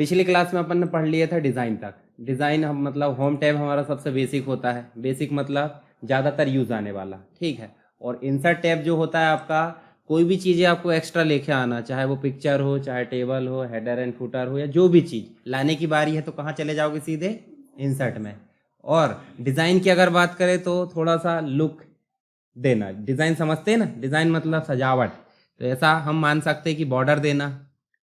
पिछली क्लास में अपन ने पढ़ लिया था डिज़ाइन तक। डिज़ाइन हम मतलब होम टैब हमारा सबसे बेसिक होता है। बेसिक मतलब ज़्यादातर यूज़ आने वाला, ठीक है। और इंसर्ट टैब जो होता है आपका, कोई भी चीज़ें आपको एक्स्ट्रा लेके आना, चाहे वो पिक्चर हो, चाहे टेबल हो, हेडर एंड फुटर हो, या जो भी चीज़ लाने की बारी है तो कहाँ चले जाओगे? सीधे इंसर्ट में। और डिज़ाइन की अगर बात करें तो थोड़ा सा लुक देना, डिज़ाइन समझते हैं ना, डिज़ाइन मतलब सजावट। तो ऐसा हम मान सकते हैं कि बॉर्डर देना,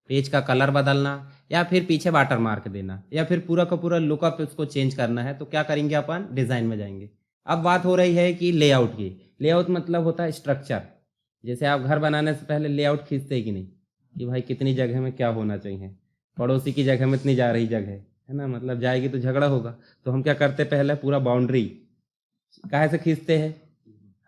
पेज का कलर बदलना, या फिर पीछे वाटर मार्क देना, या फिर पूरा का पूरा लुकअप उसको चेंज करना है, तो क्या करेंगे अपन? डिज़ाइन में जाएंगे। अब बात हो रही है कि लेआउट की। लेआउट मतलब होता है स्ट्रक्चर। जैसे आप घर बनाने से पहले लेआउट खींचते हैं कि नहीं, कि भाई कितनी जगह में क्या होना चाहिए, पड़ोसी की जगह में इतनी जा रही जगह है ना, मतलब जाएगी तो झगड़ा होगा। तो हम क्या करते हैं? पहले पूरा बाउंड्री काहे से खींचते हैं?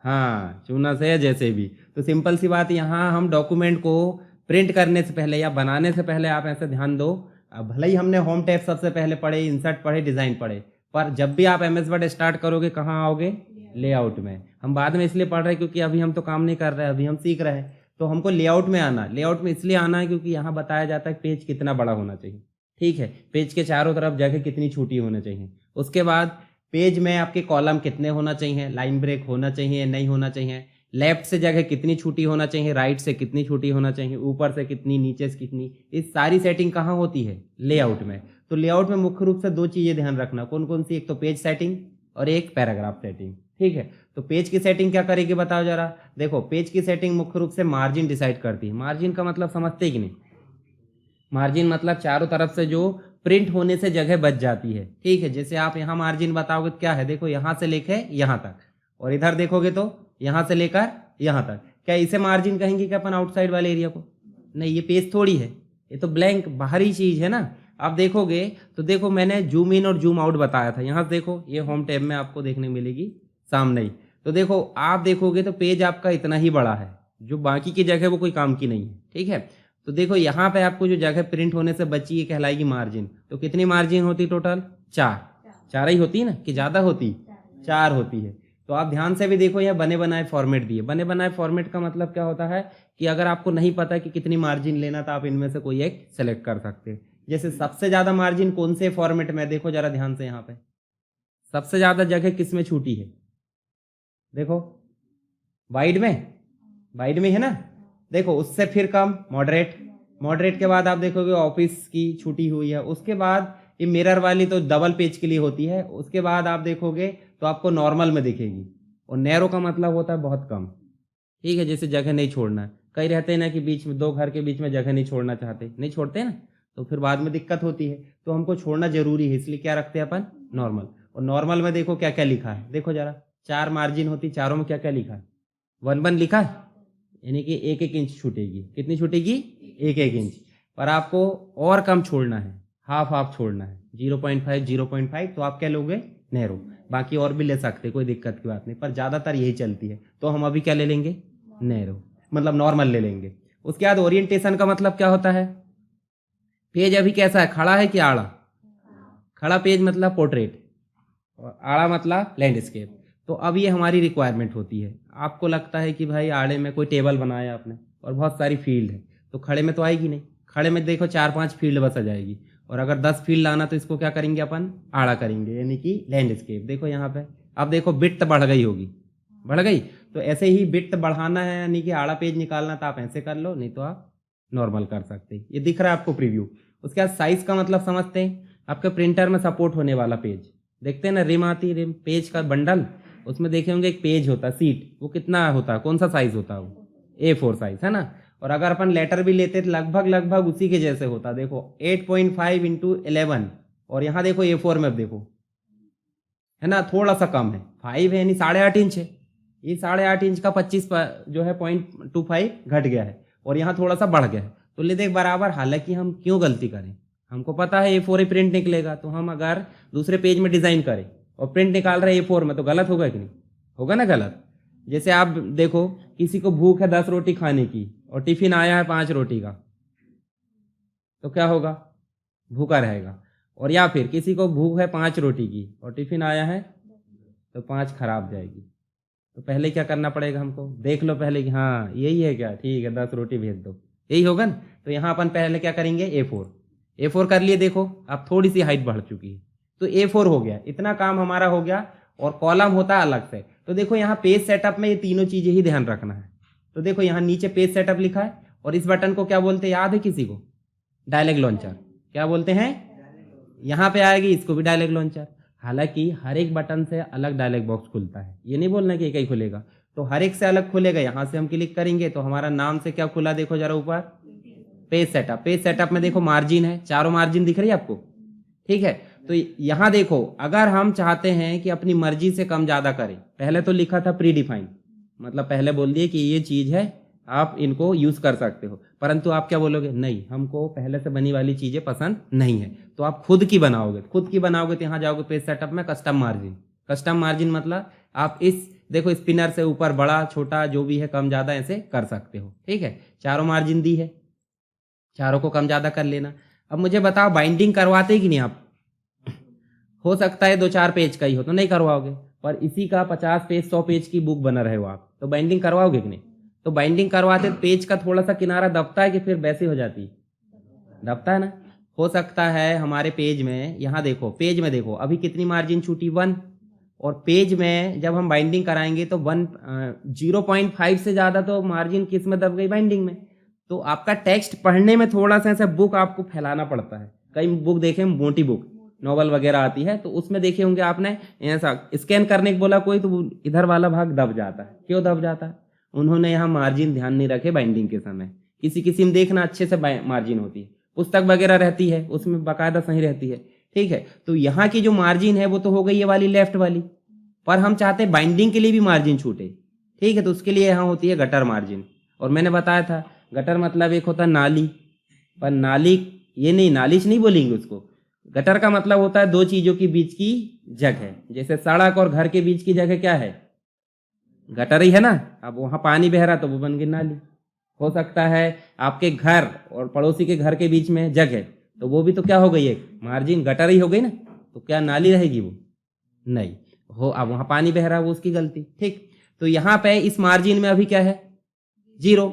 हाँ, चूना से या जैसे भी। तो सिंपल सी बात, यहाँ हम डॉक्यूमेंट को प्रिंट करने से पहले या बनाने से पहले आप ऐसे ध्यान दो। अब भले ही हमने होम टैब सबसे पहले पढ़े, इंसर्ट पढ़े, डिज़ाइन पढ़े, पर जब भी आप एमएस वर्ड स्टार्ट करोगे कहाँ आओगे? लेआउट में। हम बाद में इसलिए पढ़ रहे हैं क्योंकि अभी हम तो काम नहीं कर रहे हैं, अभी हम सीख रहे हैं। तो हमको लेआउट में आना, लेआउट में इसलिए आना है क्योंकि यहाँ बताया जाता है पेज कितना बड़ा होना चाहिए, ठीक है। पेज के चारों तरफ जगह कितनी छोटी होनी चाहिए। उसके बाद पेज में आपके कॉलम कितने होना चाहिए, लाइन ब्रेक होना चाहिए नहीं होना चाहिए, लेफ्ट से जगह कितनी छोटी होना चाहिए, राइट से कितनी छोटी होना चाहिए, ऊपर से कितनी, नीचे से कितनी। इस सारी सेटिंग कहाँ होती है? लेआउट में। तो लेआउट में मुख्य रूप से दो चीज़ें ध्यान रखना। कौन कौन सी? एक तो पेज सेटिंग और एक पैराग्राफ सेटिंग, ठीक है। तो पेज की सेटिंग क्या करेगी बताओ जरा। देखो, पेज की सेटिंग मुख्य रूप से मार्जिन डिसाइड करती है। मार्जिन का मतलब समझते हैं कि नहीं? मार्जिन मतलब चारों तरफ से जो प्रिंट होने से जगह बच जाती है, ठीक है। जैसे आप यहाँ मार्जिन बताओगे तो क्या है? देखो, यहाँ से लेके यहाँ तक, और इधर देखोगे तो यहाँ से लेकर यहाँ तक। क्या इसे मार्जिन कहेंगे क्या अपन आउटसाइड वाले एरिया को? नहीं, ये पेज थोड़ी है, ये तो ब्लैंक बाहरी चीज है ना। आप देखोगे तो देखो, मैंने जूम इन और जूम आउट बताया था। यहाँ से देखो, ये होम टैब में आपको देखने मिलेगी सामने ही। तो देखो, आप देखोगे तो पेज आपका इतना ही बड़ा है, जो बाकी की जगह वो कोई काम की नहीं है, ठीक है। तो देखो, यहाँ पे आपको जो जगह प्रिंट होने से बची है कहलाएगी मार्जिन। तो कितनी मार्जिन होती टोटल? चार। चार ही होती है ना, कि ज्यादा होती? चार होती है। तो आप ध्यान से भी देखो, यह बने बनाए फॉर्मेट दिए। बने बनाए फॉर्मेट का मतलब क्या होता है कि अगर आपको नहीं पता कि कितनी मार्जिन लेना, तो आप इनमें से कोई एक सेलेक्ट कर सकते हैं। जैसे सबसे ज्यादा मार्जिन कौन से फॉर्मेट में? देखो जरा ध्यान से, यहाँ पे सबसे ज्यादा जगह किस में छूटी है? देखो, वाइड में। वाइड में है ना। देखो, उससे फिर कम मॉडरेट। मॉडरेट के बाद आप देखोगे ऑफिस की छुट्टी हुई है। उसके बाद ये मिरर वाली तो डबल पेज के लिए होती है। उसके बाद आप देखोगे तो आपको नॉर्मल में दिखेगी। और नैरो का मतलब होता है बहुत कम, ठीक है। जैसे जगह नहीं छोड़ना है, कई रहते हैं ना कि बीच में दो घर के बीच में जगह नहीं छोड़ना चाहते, नहीं छोड़ते ना, तो फिर बाद में दिक्कत होती है। तो हमको छोड़ना जरूरी है, इसलिए क्या रखते हैं अपन? नॉर्मल। और नॉर्मल में देखो क्या क्या लिखा है, देखो जरा। चार मार्जिन होती, चारों में क्या क्या लिखा है? वन वन लिखा है, यानी कि एक एक इंच छूटेगी। कितनी छूटेगी? एक एक इंच। पर आपको और कम छोड़ना है, हाफ हाफ छोड़ना है, 0.5 0.5। तो आप क्या लोगे? नैरो। बाकी और भी ले सकते, कोई दिक्कत की बात नहीं, पर ज़्यादातर यही चलती है। तो हम अभी क्या ले लेंगे? नैरो, मतलब नॉर्मल ले लेंगे। उसके बाद ओरिएंटेशन का मतलब क्या होता है? पेज अभी कैसा है, खड़ा है कि आड़ा? खड़ा पेज मतलब पोर्ट्रेट, और आड़ा मतलब लैंडस्केप। तो अब ये हमारी रिक्वायरमेंट होती है। आपको लगता है कि भाई आड़े में कोई टेबल बनाया आपने और बहुत सारी फील्ड है, तो खड़े में तो आएगी नहीं। खड़े में देखो 4-5 फील्ड बस आ जाएगी। और अगर 10 फील्ड लाना तो इसको क्या करेंगे अपन? आड़ा करेंगे, यानी कि लैंडस्केप। देखो यहाँ पे, अब देखो बिट्ट बढ़ गई होगी, बढ़ गई। तो ऐसे ही बिट्ट बढ़ाना है, यानी कि आड़ा पेज निकालना, तो आप ऐसे कर लो, नहीं तो आप नॉर्मल कर सकते हैं। ये दिख रहा है आपको प्रीव्यू। उसके बाद साइज का मतलब समझते हैं। आपके प्रिंटर में सपोर्ट होने वाला पेज, देखते हैं ना, रिम आती, रिम पेज का बंडल, उसमें देखे होंगे एक पेज होता है, सीट, वो कितना होता है, कौन सा साइज होता है? वो A4 साइज है ना। और अगर अपन लेटर भी लेते तो लगभग लगभग उसी के जैसे होता है। देखो 8.5 इंटू 11, और यहाँ देखो A4 में, अब देखो है ना, थोड़ा सा कम है, 5 है, यानी 8.5 इंच है। ये 8.5 इंच का 25 जो है 0.25 घट गया है, और यहाँ थोड़ा सा बढ़ गया है। तो ले देख बराबर। हालांकि हम क्यों गलती करें? हमको पता है A4 ही प्रिंट निकलेगा, तो हम अगर दूसरे पेज में डिजाइन करें और प्रिंट निकाल रहे हैं A4 में, तो गलत होगा कि नहीं? होगा ना गलत। जैसे आप देखो, किसी को भूख है 10 रोटी खाने की और टिफिन आया है 5 रोटी का, तो क्या होगा? भूखा रहेगा। और या फिर किसी को भूख है 5 रोटी की और टिफिन आया है तो 5 खराब जाएगी। तो पहले क्या करना पड़ेगा हमको? देख लो पहले कि हाँ यही है क्या, ठीक है 10 रोटी भेज दो, यही होगा ना। तो यहाँ अपन पहले क्या करेंगे? A4। A4 कर लिए, देखो अब थोड़ी सी हाइट बढ़ चुकी है, तो A4 हो गया, इतना काम हमारा हो गया। और कॉलम होता है अलग से। तो देखो यहाँ पेज सेटअप में ये तीनों चीजें ही ध्यान रखना है। तो देखो यहाँ नीचे पेज सेटअप लिखा है, और इस बटन को क्या बोलते हैं, याद है किसी को? Dialogue launcher. क्या बोलते हैं? यहाँ पे आएगी, इसको भी डायलॉग लॉन्चर। हालांकि हर एक बटन से अलग डायलॉग बॉक्स खुलता है, ये नहीं बोलना कि एक ही खुलेगा, तो हर एक से अलग खुलेगा। यहाँ से हम क्लिक करेंगे तो हमारा नाम से क्या खुला, देखो जरा ऊपर, पेज सेटअप। पेज सेटअप में देखो मार्जिन है, चारों मार्जिन दिख रही है आपको, ठीक है। तो यहाँ देखो, अगर हम चाहते हैं कि अपनी मर्जी से कम ज्यादा करें, पहले तो लिखा था प्री डिफाइन, मतलब पहले बोल दिए कि ये चीज है, आप इनको यूज कर सकते हो, परंतु आप क्या बोलोगे, नहीं हमको पहले से बनी वाली चीजें पसंद नहीं है, तो आप खुद की बनाओगे। खुद की बनाओगे तो यहाँ जाओगे पेज सेटअप में, कस्टम मार्जिन। कस्टम मार्जिन मतलब आप इस देखो स्पिनर से ऊपर बड़ा छोटा जो भी है कम ज्यादा ऐसे कर सकते हो, ठीक है। चारों मार्जिन दी है, चारों को कम ज्यादा कर लेना। अब मुझे बताओ बाइंडिंग करवाते कि नहीं आप? हो सकता है 2-4 पेज का ही हो तो नहीं करवाओगे, पर इसी का 50 पेज 100 पेज की बुक बना रहे हो आप, तो बाइंडिंग करवाओगे कि नहीं? तो बाइंडिंग करवाते पेज का थोड़ा सा किनारा दबता है कि फिर वैसे हो जाती है? दबता है ना। हो सकता है हमारे पेज में, यहाँ देखो पेज में देखो अभी कितनी मार्जिन छूटी, 1। और पेज में जब हम बाइंडिंग कराएंगे तो 0.5 से ज्यादा तो मार्जिन किस में दब गई, बाइंडिंग में। तो आपका टेक्स्ट पढ़ने में थोड़ा सा ऐसा बुक आपको फैलाना पड़ता है। कई बुक देखे, मोटी बुक नॉवल वगैरह आती है, तो उसमें देखे होंगे आपने, ऐसा स्कैन करने को बोला कोई तो इधर वाला भाग दब जाता है। क्यों दब जाता है? उन्होंने यहाँ मार्जिन ध्यान नहीं रखे बाइंडिंग के समय। किसी किसी में देखना अच्छे से मार्जिन होती है, पुस्तक वगैरह रहती है उसमें बाकायदा सही रहती है, ठीक है। तो यहाँ की जो मार्जिन है वो तो हो गई ये वाली लेफ्ट वाली, पर हम चाहते हैं बाइंडिंग के लिए भी मार्जिन छूटे, ठीक है। तो उसके लिए यहाँ होती है गटर मार्जिन। और मैंने बताया था गटर मतलब एक होता है नाली, पर नाली ये नहीं, नालिश नहीं बोलेंगे उसको। गटर का मतलब होता है दो चीजों के बीच की जगह, जैसे सड़क और घर के बीच की जगह क्या है, गटर ही है ना। अब वहां पानी बह रहा तो वो बन गई नाली। हो सकता है आपके घर और पड़ोसी के घर के बीच में जगह, तो वो भी तो क्या हो गई, एक मार्जिन गटर ही हो गई ना। तो क्या नाली रहेगी वो? नहीं हो। अब वहां पानी बह रहा है वो उसकी गलती, ठीक। तो यहाँ पे इस मार्जिन में अभी क्या है, 0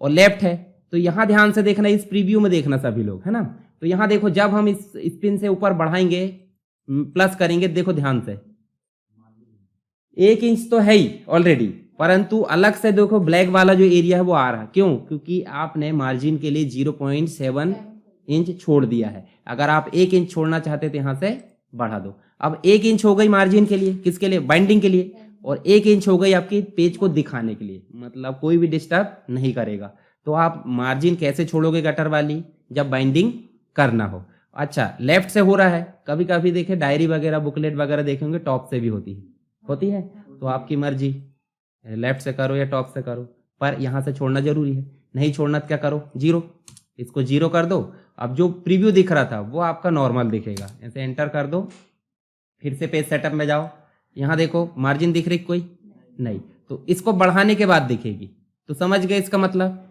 और लेफ्ट है। तो यहाँ ध्यान से देखना, इस प्रीव्यू में देखना सभी लोग, है ना। तो यहाँ देखो जब हम इस स्पिन से ऊपर बढ़ाएंगे, प्लस करेंगे, देखो ध्यान से 1 इंच तो है ही ऑलरेडी, परंतु अलग से देखो ब्लैक वाला जो एरिया है वो आ रहा है। क्यों? क्योंकि आपने मार्जिन के लिए 0.7 इंच छोड़ दिया है। अगर आप 1 इंच छोड़ना चाहते तो यहाँ से बढ़ा दो। अब 1 इंच हो गई मार्जिन के लिए, किसके लिए, बाइंडिंग के लिए, और 1 इंच हो गई आपकी पेज को दिखाने के लिए, मतलब कोई भी डिस्टर्ब नहीं करेगा। तो आप मार्जिन कैसे छोड़ोगे गटर वाली, जब बाइंडिंग करना हो। अच्छा लेफ्ट से हो रहा है, कभी कभी देखे डायरी वगैरह बुकलेट वगैरह देखेंगे टॉप से भी होती है, तो आपकी मर्जी, लेफ्ट से करो या टॉप से करो, पर यहाँ से छोड़ना जरूरी है। नहीं छोड़ना तो क्या करो, 0, इसको 0 कर दो। अब जो प्रीव्यू दिख रहा था वो आपका नॉर्मल दिखेगा, ऐसे एंटर कर दो, फिर से पेज सेटअप में जाओ। यहाँ देखो मार्जिन दिख रही कोई नहीं, तो इसको बढ़ाने के बाद दिखेगी। तो समझ गए इसका मतलब,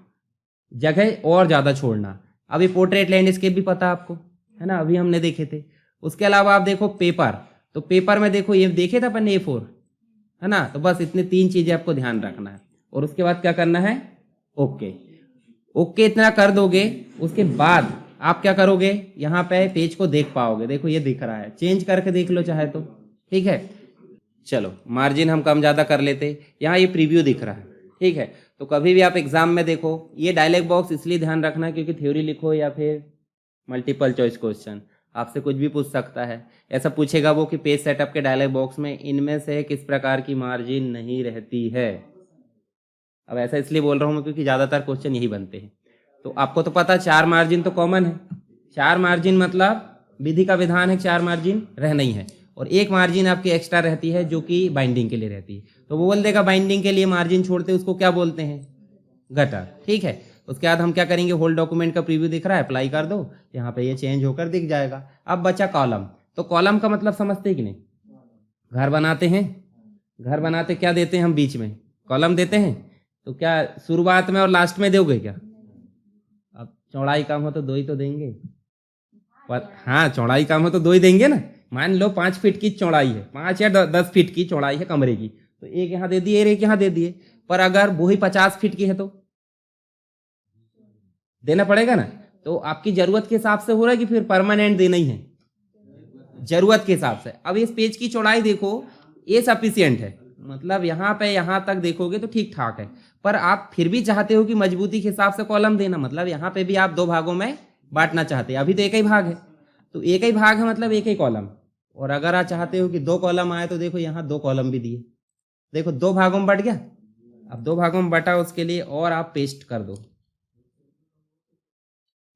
जगह और ज्यादा छोड़ना। अभी पोर्ट्रेट लैंडस्केप भी पता आपको, है ना, अभी हमने देखे थे। उसके अलावा आप देखो पेपर, तो पेपर में देखो ये देखे था अपन A4, है ना। तो बस इतने 3 चीजें आपको ध्यान रखना है, और उसके बाद क्या करना है, ओके। ओके इतना कर दोगे, उसके बाद आप क्या करोगे, यहाँ पे पेज को देख पाओगे। देखो ये दिख रहा है, चेंज करके देख लो चाहे तो, ठीक है। चलो मार्जिन हम कम ज्यादा कर लेते, यहाँ ये प्रीव्यू दिख रहा है, ठीक है। तो कभी भी आप एग्जाम में देखो, ये डायलॉग बॉक्स इसलिए ध्यान रखना क्योंकि थ्योरी लिखो या फिर मल्टीपल चॉइस क्वेश्चन, आपसे कुछ भी पूछ सकता है। ऐसा पूछेगा वो कि पेज सेटअप के डायलॉग बॉक्स में इनमें से किस प्रकार की मार्जिन नहीं रहती है। अब ऐसा इसलिए बोल रहा हूँ मैं क्योंकि ज़्यादातर क्वेश्चन यही बनते हैं। तो आपको तो पता 4 मार्जिन तो कॉमन है, 4 मार्जिन मतलब विधि का विधान है, 4 मार्जिन रहना ही है, और 1 मार्जिन आपकी एक्स्ट्रा रहती है जो कि बाइंडिंग के लिए रहती है। तो वो बोल देगा बाइंडिंग के लिए मार्जिन छोड़ते उसको क्या बोलते हैं, गटर, ठीक है। उसके बाद हम क्या करेंगे, होल डॉक्यूमेंट का प्रीव्यू दिख रहा है, अप्लाई कर दो, यहाँ पे ये चेंज होकर दिख जाएगा। अब बचा कॉलम, तो कॉलम का मतलब समझते हैं कि नहीं, घर बनाते हैं, घर बनाते क्या देते हैं हम, बीच में कॉलम देते हैं, तो क्या शुरुआत में और लास्ट में दोगे क्या? अब चौड़ाई कम हो तो 2 ही तो देंगे, पर हाँ चौड़ाई कम हो तो 2 ही देंगे ना। मान लो 5 फीट की चौड़ाई है, 5 या 10 फीट की चौड़ाई है कमरे की, तो एक यहाँ दे दिए, एक यहाँ दे दिए। पर अगर वो ही 50 फीट की है तो देना पड़ेगा ना। तो आपकी जरूरत के हिसाब से हो रहा है कि फिर परमानेंट देना ही है? जरूरत के हिसाब से। अब इस पेज की चौड़ाई देखो, ये सफिशियंट है, मतलब यहाँ पे यहाँ तक देखोगे तो ठीक ठाक है। पर आप फिर भी चाहते हो कि मजबूती के हिसाब से कॉलम देना, मतलब यहाँ पे भी आप दो भागों में बांटना चाहते हैं। अभी तो एक ही भाग है, तो एक ही भाग है मतलब एक ही कॉलम। और अगर आप चाहते हो कि दो कॉलम आए तो देखो यहाँ दो कॉलम भी दिए, देखो दो भागों में बट गया। अब दो भागों में बटा, उसके लिए और आप पेस्ट कर दो,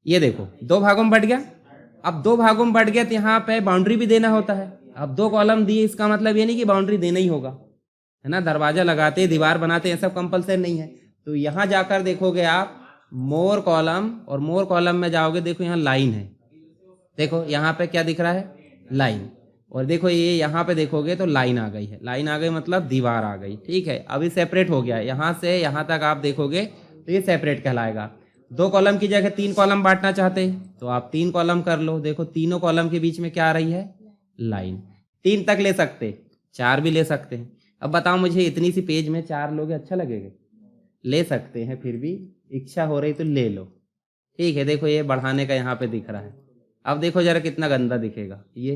ये देखो दो भागों में बट गया। अब दो भागों में बट गया तो यहाँ पे बाउंड्री भी देना होता है। अब दो कॉलम दिए, इसका मतलब ये नहीं कि बाउंड्री देना ही होगा, है ना। दरवाजा लगाते, दीवार बनाते, ये सब कंपलसरी नहीं है। तो यहाँ जाकर देखोगे आप मोर कॉलम, और मोर कॉलम में जाओगे, देखो यहाँ लाइन है, देखो यहाँ पे क्या दिख रहा है, लाइन। और देखो ये यहाँ पे देखोगे तो लाइन आ गई है, लाइन आ गई मतलब दीवार आ गई, ठीक है। अभी सेपरेट हो गया, यहाँ से यहाँ तक आप देखोगे तो ये सेपरेट कहलाएगा। दो कॉलम की जगह तीन कॉलम बांटना चाहते हैं तो आप तीन कॉलम कर लो, देखो तीनों कॉलम के बीच में क्या आ रही है, लाइन। तीन तक ले सकते, चार भी ले सकते हैं। अब बताओ मुझे, इतनी सी पेज में चार लोगे, अच्छा लगेगा? ले सकते हैं, फिर भी इच्छा हो रही तो ले लो, ठीक है। देखो ये बढ़ाने का यहाँ पे दिख रहा है, अब देखो जरा कितना गंदा दिखेगा, ये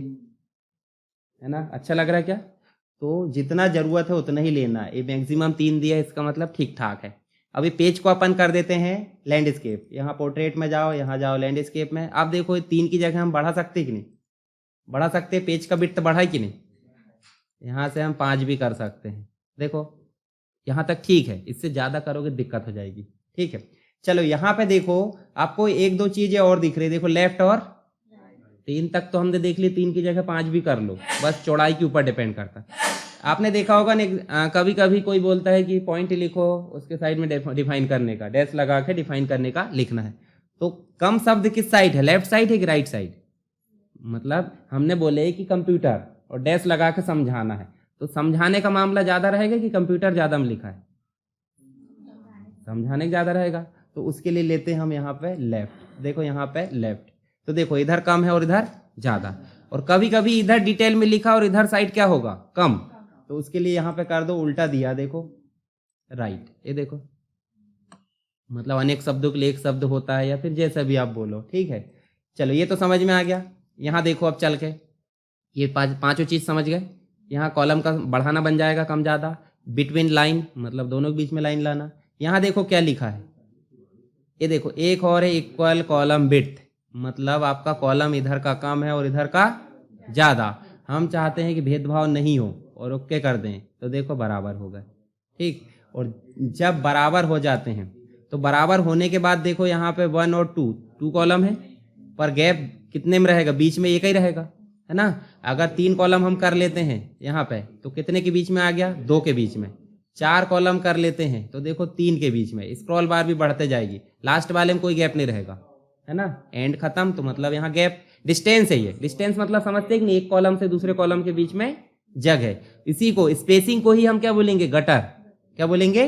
है ना, अच्छा लग रहा है क्या? तो जितना जरूरत है उतना ही लेना है। ये मैक्सिमम तीन दिया है, इसका मतलब ठीक ठाक है। अभी पेज को अपन कर देते हैं लैंडस्केप, यहाँ पोर्ट्रेट में जाओ, यहाँ जाओ लैंडस्केप में। आप देखो तीन की जगह हम बढ़ा सकते कि नहीं, बढ़ा सकते, पेज का बिट्ट बढ़ा है कि नहीं। यहाँ से हम 5 भी कर सकते हैं, देखो यहाँ तक ठीक है, इससे ज़्यादा करोगे दिक्कत हो जाएगी, ठीक है। चलो यहाँ पे देखो, आपको एक दो चीज़ें और दिख रही है, देखो लेफ्ट और तीन तक तो हमने देख ली, तीन की जगह 5 भी कर लो, बस चौड़ाई के ऊपर डिपेंड करता है। आपने देखा होगा ना, कभी कभी कोई बोलता है कि पॉइंट लिखो, उसके साइड में डिफाइन करने का, डैश लगा के डिफाइन करने का लिखना है। तो कम शब्द किस साइड है, लेफ्ट साइड है कि राइट साइड? मतलब हमने बोले कि कंप्यूटर और डैश लगा के समझाना है, तो समझाने का मामला ज़्यादा रहेगा कि कंप्यूटर ज़्यादा में लिखा है? समझाने का ज़्यादा रहेगा, तो उसके लिए लेते हैं हम यहाँ पे लेफ्ट। देखो यहाँ पे लेफ्ट, तो देखो इधर कम है और इधर ज़्यादा। और कभी कभी इधर डिटेल में लिखा और इधर साइड क्या होगा, कम, तो उसके लिए यहाँ पे कर दो उल्टा दिया, देखो राइट। ये देखो मतलब अनेक शब्दों के लिए एक शब्द होता है, या फिर जैसा भी आप बोलो, ठीक है। चलो ये तो समझ में आ गया। यहाँ देखो अब चल के ये पांचों चीज़ समझ गए। यहाँ कॉलम का बढ़ाना बन जाएगा कम ज़्यादा, बिटवीन लाइन मतलब दोनों के बीच में लाइन लाना। यहाँ देखो क्या लिखा है, ये देखो एक और है, इक्वल कॉलम विड्थ, मतलब आपका कॉलम इधर का कम है और इधर का ज़्यादा। हम चाहते हैं कि भेदभाव नहीं हो और ओके कर दें, तो देखो बराबर हो गए, ठीक। और जब बराबर हो जाते हैं तो बराबर होने के बाद देखो यहाँ पे 1 और 2 कॉलम है, पर गैप कितने में रहेगा, बीच में एक ही रहेगा, है ना। अगर 3 कॉलम हम कर लेते हैं यहाँ पे तो कितने के बीच में आ गया, 2 के बीच में। 4 कॉलम कर लेते हैं तो देखो 3 के बीच में, स्क्रॉल बार भी बढ़ते जाएगी, लास्ट वाले में कोई गैप नहीं रहेगा, है ना। एंड खत्म, तो मतलब यहाँ गैप डिस्टेंस है। ये डिस्टेंस मतलब समझते हैं कि नहीं, एक कॉलम से दूसरे कॉलम के बीच में जगह, इसी को स्पेसिंग को ही हम क्या बोलेंगे, गटर, क्या बोलेंगे,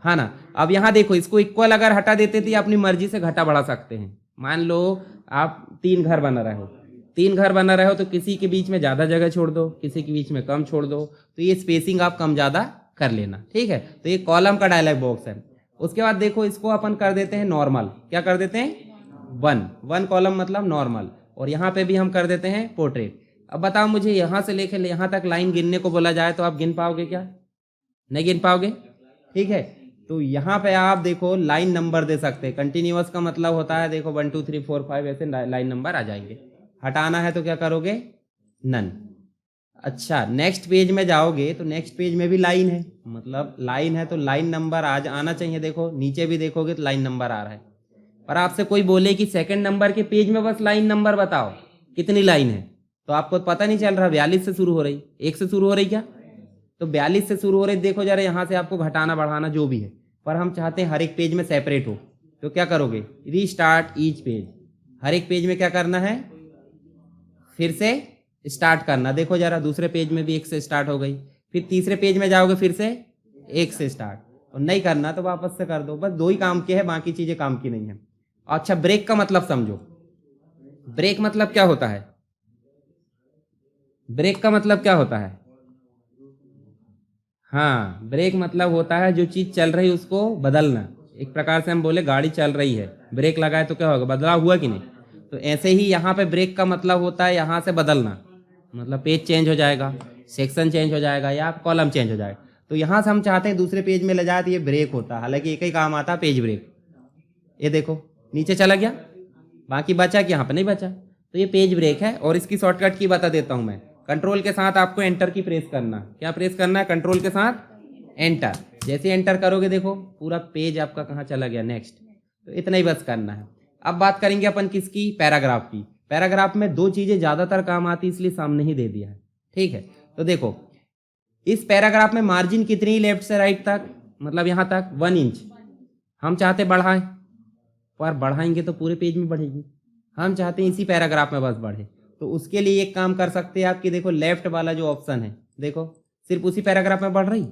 हाँ ना। अब यहाँ देखो इसको इक्वल अगर हटा देते थे, अपनी मर्जी से घटा बढ़ा सकते हैं। मान लो आप 3 घर बना रहे हो, 3 घर बना रहे हो, तो किसी के बीच में ज़्यादा जगह छोड़ दो, किसी के बीच में कम छोड़ दो, तो ये स्पेसिंग आप कम ज़्यादा कर लेना, ठीक है। तो ये कॉलम का डायलॉग बॉक्स है। उसके बाद देखो इसको अपन कर देते हैं नॉर्मल, क्या कर देते हैं, 1 कॉलम मतलब नॉर्मल, और यहाँ पे भी हम कर देते हैं पोर्ट्रेट। अब बताओ मुझे, यहाँ से लेकर यहाँ तक लाइन गिनने को बोला जाए तो आप गिन पाओगे क्या, नहीं गिन पाओगे, ठीक है। तो यहाँ पे आप देखो लाइन नंबर दे सकते हैं। कंटिन्यूअस का मतलब होता है देखो 1 2 3 4 5 ऐसे लाइन नंबर आ जाएंगे। हटाना है तो क्या करोगे, नन। अच्छा नेक्स्ट पेज में जाओगे तो नेक्स्ट पेज में भी लाइन है, मतलब लाइन है तो लाइन नंबर आज आना चाहिए। देखो नीचे भी देखोगे तो लाइन नंबर आ रहा है, पर आपसे कोई बोले कि सेकंड नंबर के पेज में बस लाइन नंबर बताओ कितनी लाइन है, तो आपको पता नहीं चल रहा 42 से शुरू हो रही, 1 से शुरू हो रही क्या, तो 42 से शुरू हो रही। देखो जरा यहाँ से आपको घटाना बढ़ाना जो भी है, पर हम चाहते हैं हर एक पेज में सेपरेट हो, तो क्या करोगे, रीस्टार्ट ईच पेज। हर एक पेज में क्या करना है, फिर से स्टार्ट करना। देखो जरा दूसरे पेज में भी 1 से स्टार्ट हो गई, फिर तीसरे पेज में जाओगे फिर से 1 से स्टार्ट, और नहीं करना तो वापस से कर दो। बस 2 ही काम के हैं, बाकी चीजें काम की नहीं है। अच्छा ब्रेक का मतलब समझो, ब्रेक मतलब क्या होता है, ब्रेक का मतलब क्या होता है, हाँ ब्रेक मतलब होता है जो चीज चल रही है उसको बदलना। एक प्रकार से हम बोले गाड़ी चल रही है, ब्रेक लगाए तो क्या होगा, बदलाव हुआ कि नहीं। तो ऐसे ही यहाँ पे ब्रेक का मतलब होता है यहाँ से बदलना, मतलब पेज चेंज हो जाएगा, सेक्शन चेंज हो जाएगा या कॉलम चेंज हो जाएगा। तो यहाँ से हम चाहते हैं दूसरे पेज में ले जाए तो ये ब्रेक होता है, हालांकि एक ही काम आता है, पेज ब्रेक। ये देखो नीचे चला गया, बाकी बचा कि यहाँ पे नहीं बचा, तो ये पेज ब्रेक है। और इसकी शॉर्टकट की बता देता हूँ मैं, कंट्रोल के साथ आपको एंटर की प्रेस करना। क्या प्रेस करना है, कंट्रोल के साथ एंटर। जैसे एंटर करोगे देखो पूरा पेज आपका कहाँ चला गया, नेक्स्ट। तो इतना ही बस करना है। अब बात करेंगे अपन किसकी, पैराग्राफ की। पैराग्राफ में दो चीजें ज्यादातर काम आती इसलिए सामने ही दे दिया है, ठीक है। तो देखो इस पैराग्राफ में मार्जिन कितनी, लेफ्ट से राइट तक, मतलब यहाँ तक 1 इंच। हम चाहते बढ़ाएं, पर बढ़ाएंगे तो पूरे पेज में बढ़ेगी, हम चाहते हैं इसी पैराग्राफ में बस बढ़े। तो उसके लिए एक काम कर सकते हैं आपकी, देखो लेफ्ट वाला जो ऑप्शन है, देखो सिर्फ उसी पैराग्राफ में बढ़ रही।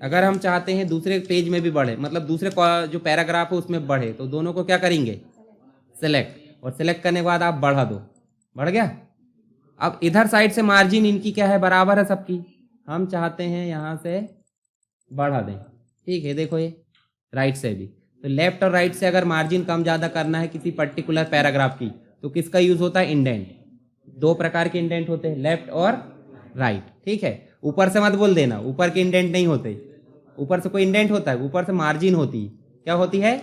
अगर हम चाहते हैं दूसरे पेज में भी बढ़े, मतलब दूसरे जो पैराग्राफ है उसमें बढ़े, तो दोनों को क्या करेंगे, सेलेक्ट। और सेलेक्ट करने के बाद आप बढ़ा दो, बढ़ गया। अब इधर साइड से मार्जिन इनकी क्या है, बराबर है सबकी, हम चाहते हैं यहाँ से बढ़ा दें, ठीक है। देखो ये राइट से भी, तो लेफ्ट और राइट से अगर मार्जिन कम ज़्यादा करना है किसी पर्टिकुलर पैराग्राफ की, तो किसका यूज़ होता है, इंडेंट। दो प्रकार के इंडेंट होते हैं, लेफ्ट और राइट, ठीक है। ऊपर से मत बोल देना, ऊपर के इंडेंट नहीं होते, ऊपर से कोई इंडेंट होता है, ऊपर से मार्जिन होती है। क्या होती है,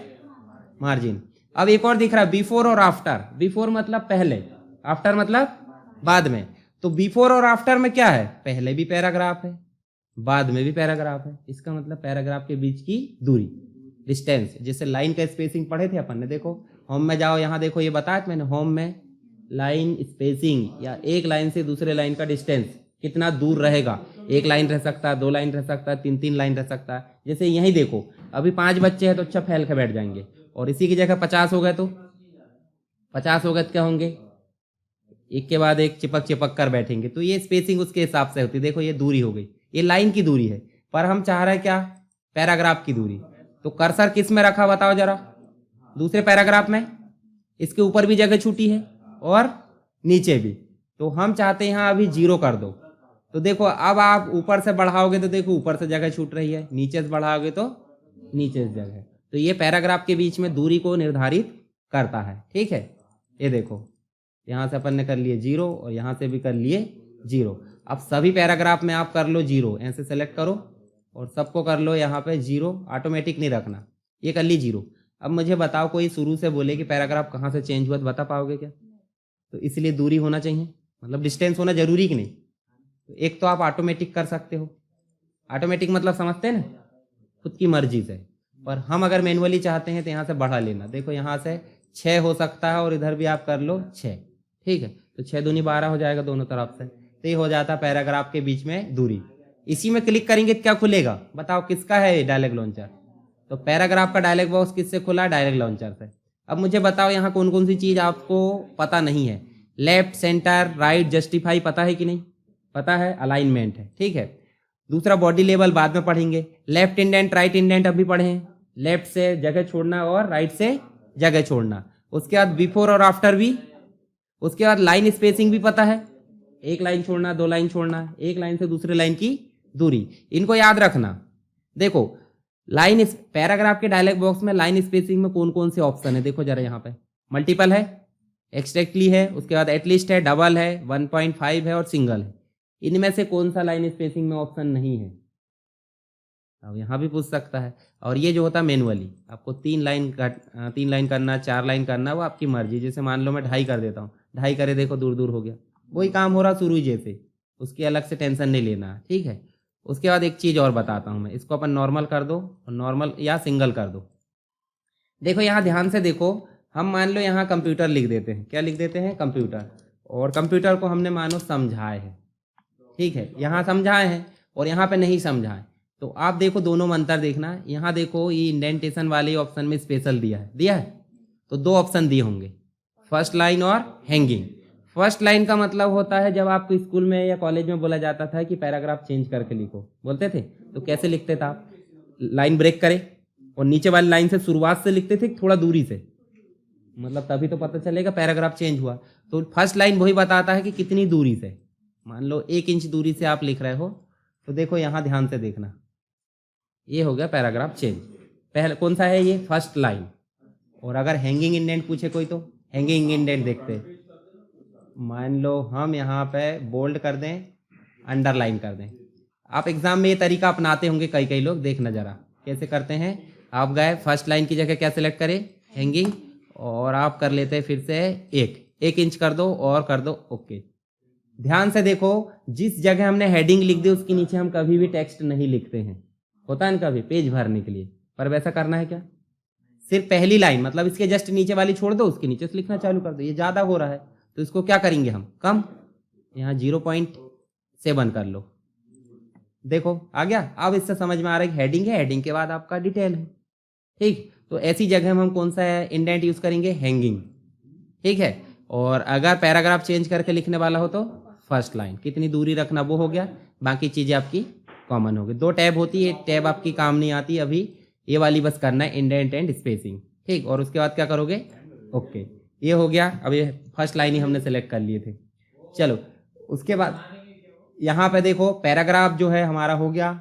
मार्जिन। अब एक और दिख रहा है, बिफोर और आफ्टर। बिफोर मतलब पहले, आफ्टर मतलब बाद में। तो बिफोर और आफ्टर में क्या है, पहले भी पैराग्राफ है, बाद में भी पैराग्राफ है। इसका मतलब पैराग्राफ के बीच की दूरी, डिस्टेंस। जैसे लाइन का स्पेसिंग पढ़े थे अपन ने, देखो होम में जाओ, यहाँ देखो ये बताया था मैंने, होम में लाइन स्पेसिंग या एक लाइन से दूसरे लाइन का डिस्टेंस कितना दूर रहेगा। एक लाइन रह सकता है, 2 लाइन रह सकता है, 3 लाइन रह सकता है। जैसे यही देखो अभी 5 बच्चे हैं तो अच्छा फैल के बैठ जाएंगे, और इसी की जगह 50 हो गए तो 50 हो गए तो क्या होंगे, एक के बाद एक चिपक चिपक कर बैठेंगे। तो ये स्पेसिंग उसके हिसाब से होती है। देखो ये दूरी हो गई, ये लाइन की दूरी है, पर हम चाह रहे हैं क्या, पैराग्राफ की दूरी। तो कर्सर किस में रखा बताओ जरा, दूसरे पैराग्राफ में। इसके ऊपर भी जगह छूटी है और नीचे भी, तो हम चाहते हैं यहाँ अभी 0 कर दो। तो देखो अब आप ऊपर से बढ़ाओगे तो देखो ऊपर से जगह छूट रही है, नीचे से बढ़ाओगे तो नीचे से जगह। तो ये पैराग्राफ के बीच में दूरी को निर्धारित करता है, ठीक है। ये देखो यहाँ से अपन ने कर लिए 0 और यहाँ से भी कर लिए 0। अब सभी पैराग्राफ में आप कर लो 0, ऐसे सेलेक्ट करो और सबको कर लो यहाँ पे 0, ऑटोमेटिक नहीं रखना, ये कर ली 0। अब मुझे बताओ कोई शुरू से बोले कि पैराग्राफ कहाँ से चेंज हुआ, तो बता पाओगे क्या। तो इसलिए दूरी होना चाहिए, मतलब डिस्टेंस होना जरूरी कि नहीं। तो एक तो आप ऑटोमेटिक कर सकते हो, ऑटोमेटिक मतलब समझते हैं ना, खुद की मर्जी से। पर हम अगर मैनुअली चाहते हैं तो यहाँ से बढ़ा लेना, देखो यहाँ से 6 हो सकता है और इधर भी आप कर लो 6, ठीक है। तो 6 दूनी 12 हो जाएगा दोनों तरफ से, तो ये हो जाता पैराग्राफ के बीच में दूरी। इसी में क्लिक करेंगे तो क्या खुलेगा बताओ, किसका है ये डायलॉग लॉन्चर। तो पैराग्राफ का डायलॉग बॉक्स किससे खुला, डायलॉग लॉन्चर से। अब मुझे बताओ यहाँ कौन कौन सी चीज़ आपको पता नहीं है, लेफ्ट, सेंटर, राइट, जस्टिफाई पता है कि नहीं, पता है, अलाइनमेंट है, ठीक है। दूसरा बॉडी लेवल बाद में पढ़ेंगे, लेफ्ट इंडेंट, राइट इंडेंट अभी पढ़े हैं, लेफ्ट से जगह छोड़ना और राइट से जगह छोड़ना। उसके बाद बिफोर और आफ्टर भी, उसके बाद लाइन स्पेसिंग भी पता है, एक लाइन छोड़ना, 2 लाइन छोड़ना, एक लाइन से दूसरे लाइन की दूरी, इनको याद रखना। देखो लाइन पैराग्राफ के डायलॉग बॉक्स में लाइन स्पेसिंग में कौन कौन से ऑप्शन है, देखो जरा यहाँ पे, मल्टीपल है, एक्सट्रैक्टली है, उसके बाद एटलीस्ट है, डबल है, 1.5 है और सिंगल है। इनमें से कौन सा लाइन स्पेसिंग में ऑप्शन नहीं है, अब यहाँ भी पूछ सकता है। और ये जो होता है मैनुअली, आपको 3 लाइन करना, 4 लाइन करना, वो आपकी मर्जी। जैसे मान लो मैं 2.5 कर देता हूँ, 2.5 करे, देखो दूर दूर हो गया, वही काम हो रहा शुरू जैसे, उसकी अलग से टेंशन नहीं लेना, ठीक है। उसके बाद एक चीज़ और बताता हूँ मैं, इसको अपन नॉर्मल कर दो और नॉर्मल या सिंगल कर दो। देखो यहाँ ध्यान से देखो, हम मान लो यहाँ कंप्यूटर लिख देते हैं, क्या लिख देते हैं, कंप्यूटर। और कंप्यूटर को हमने मानो समझाए है, ठीक है, यहाँ समझाए हैं और यहाँ पे नहीं समझाए। तो आप देखो दोनों में अंतर देखना, यहाँ देखो ये इंडेंटेशन वाले ऑप्शन में स्पेशल दिया है, तो 2 ऑप्शन दिए होंगे, फर्स्ट लाइन और हैंगिंग। फर्स्ट लाइन का मतलब होता है जब आपको स्कूल में या कॉलेज में बोला जाता था कि पैराग्राफ चेंज करके लिखो, बोलते थे, तो कैसे लिखते थे आप, लाइन ब्रेक करे और नीचे वाली लाइन से शुरुआत से लिखते थे थोड़ा दूरी से, मतलब तभी तो पता चलेगा पैराग्राफ चेंज हुआ। तो फर्स्ट लाइन वही बताता है कि कितनी दूरी से, मान लो 1 इंच दूरी से आप लिख रहे हो, तो देखो यहाँ ध्यान से देखना, ये हो गया पैराग्राफ चेंज। पहले कौन सा है ये, फर्स्ट लाइन। और अगर हैंगिंग इंडेंट पूछे कोई तो हैंगिंग इंडेंट देखते हैं। मान लो हम यहाँ पे बोल्ड कर दें, अंडरलाइन कर दें। आप एग्जाम में ये तरीका अपनाते होंगे कई कई लोग, देखना जरा कैसे करते हैं। आप गए फर्स्ट लाइन की जगह क्या सिलेक्ट करें, हैंगिंग, और आप कर लेते हैं फिर से 1 इंच कर दो और कर दो ओके। ध्यान से देखो, जिस जगह हमने हेडिंग लिख दी उसके नीचे हम कभी भी टेक्स्ट नहीं लिखते हैं, होता है ना कभी पेज भरने के लिए, पर वैसा करना है क्या, सिर्फ पहली लाइन मतलब इसके जस्ट नीचे वाली छोड़ दो, उसके नीचे से लिखना चालू कर दो। ये ज़्यादा हो रहा है तो इसको क्या करेंगे हम, कम, यहाँ 0.7 कर लो। देखो आ गया। अब इससे समझ में आ रहा है कि हेडिंग है, हेडिंग के बाद आपका डिटेल है। ठीक, तो ऐसी जगह में हम कौन सा इंडेंट यूज करेंगे, हैंगिंग। ठीक है, और अगर पैराग्राफ चेंज करके लिखने वाला हो तो फर्स्ट लाइन कितनी दूरी रखना वो हो गया, बाकी चीजें आपकी कॉमन हो गई। 2 टैब होती है, टैब आपकी काम नहीं आती अभी, ये वाली बस करना है, इंडेंट एंड स्पेसिंग। ठीक, और उसके बाद क्या करोगे, ओके, ये हो गया। अब ये फर्स्ट लाइन ही हमने सेलेक्ट कर लिए थे। चलो उसके बाद यहाँ पे देखो पैराग्राफ जो है हमारा हो गया,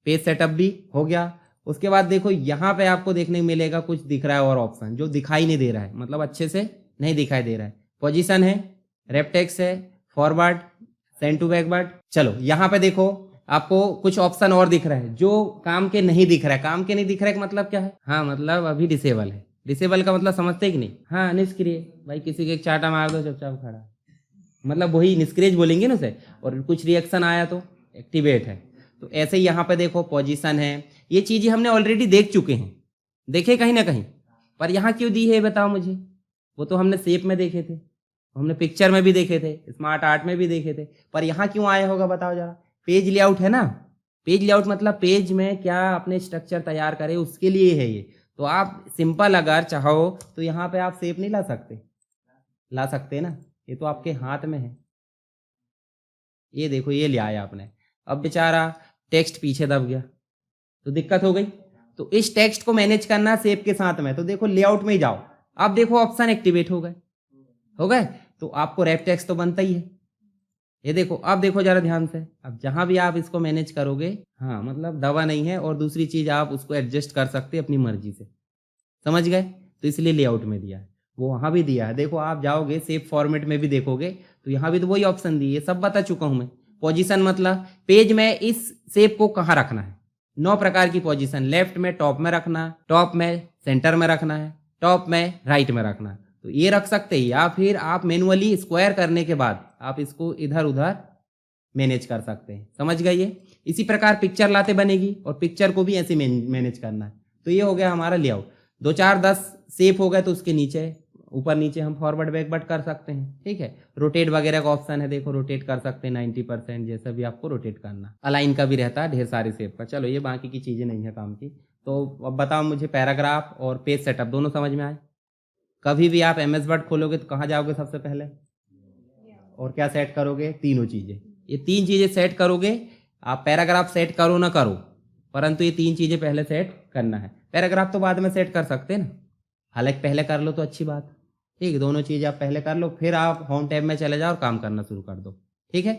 पेज सेटअप भी हो गया। उसके बाद देखो यहाँ पे आपको देखने को मिलेगा कुछ दिख रहा है और ऑप्शन जो दिखाई नहीं दे रहा है, मतलब अच्छे से नहीं दिखाई दे रहा है। पोजीशन है, रेप टेक्स्ट है, फॉरवर्ड, सेंड टू बैकवर्ड। चलो यहाँ पे देखो आपको कुछ ऑप्शन और दिख रहा है जो काम के नहीं दिख रहा है। काम के नहीं दिख रहा है मतलब क्या है, हाँ मतलब अभी डिसेबल है। डिसेबल का मतलब समझते कि नहीं, हाँ निष्क्रिय। भाई किसी के एक चाटा मार दो चुपचाप खड़ा, मतलब वही निष्क्रिय बोलेंगे ना उसे। और कुछ रिएक्शन आया तो एक्टिवेट है। तो ऐसे ही यहाँ पे देखो पोजीशन है, ये चीजें हमने ऑलरेडी देख चुके हैं, देखे कहीं ना कहीं, पर यहाँ क्यों दी है बताओ मुझे। वो तो हमने शेप में देखे थे, हमने पिक्चर में भी देखे थे, स्मार्ट आर्ट में भी देखे थे, पर यहाँ क्यों आया होगा बताओ जरा। पेज लेआउट है ना, पेज लेआउट मतलब पेज में क्या अपने स्ट्रक्चर तैयार करे उसके लिए है ये। तो आप सिंपल अगर चाहो तो यहाँ पे आप शेप नहीं ला सकते, ला सकते ना, ये तो आपके हाथ में है। ये देखो ये ले आया आपने, अब बेचारा टेक्स्ट पीछे दब गया तो दिक्कत हो गई। तो इस टेक्स्ट को मैनेज करना शेप के साथ में, तो देखो लेआउट में ही जाओ, अब देखो ऑप्शन एक्टिवेट हो गए, हो गए। तो आपको रैप टेक्स्ट तो बनता ही है। ये देखो, अब देखो जरा ध्यान से, अब जहां भी आप इसको मैनेज करोगे, हाँ मतलब दबा नहीं है, और दूसरी चीज आप उसको एडजस्ट कर सकते अपनी मर्जी से, समझ गए। तो इसलिए लेआउट में दिया है, वो वहां भी दिया है। देखो आप जाओगे शेप फॉर्मेट में भी देखोगे तो यहाँ भी तो वही ऑप्शन दिए, सब बता चुका हूं मैं। पोजीशन मतलब पेज में इस शेप को कहाँ रखना है, 9 प्रकार की पोजीशन, लेफ्ट में टॉप में रखना, टॉप में सेंटर में रखना है, टॉप में राइट में रखना है, तो ये रख सकते हैं। या फिर आप मैनुअली स्क्वायर करने के बाद आप इसको इधर उधर मैनेज कर सकते हैं, समझ गए ये। इसी प्रकार पिक्चर लाते बनेगी और पिक्चर को भी ऐसे मैनेज करना है। तो ये हो गया हमारा लेआउट। 2 4 10 शेप हो गए तो उसके नीचे ऊपर नीचे हम फॉरवर्ड बैकवर्ड कर सकते हैं। ठीक है, रोटेट वगैरह का ऑप्शन है, देखो रोटेट कर सकते हैं 90%, जैसा भी आपको रोटेट करना। अलाइन का भी रहता है, ढेर सारे शेप का। चलो ये बाकी की चीज़ें नहीं है काम की। तो अब बताओ मुझे, पैराग्राफ और पेज सेटअप दोनों समझ में आए। कभी भी आप MS वर्ड खोलोगे तो कहाँ जाओगे सबसे पहले, और क्या सेट करोगे, तीनों चीज़ें। ये 3 चीज़ें सेट करोगे आप, पैराग्राफ सेट करो ना करो, परंतु ये 3 चीज़ें पहले सेट करना है। पैराग्राफ तो बाद में सेट कर सकते हैं ना, हालांकि पहले कर लो तो अच्छी बात। ठीक है, दोनों चीज़ आप पहले कर लो, फिर आप होम टैब में चले जाओ और काम करना शुरू कर दो। ठीक है।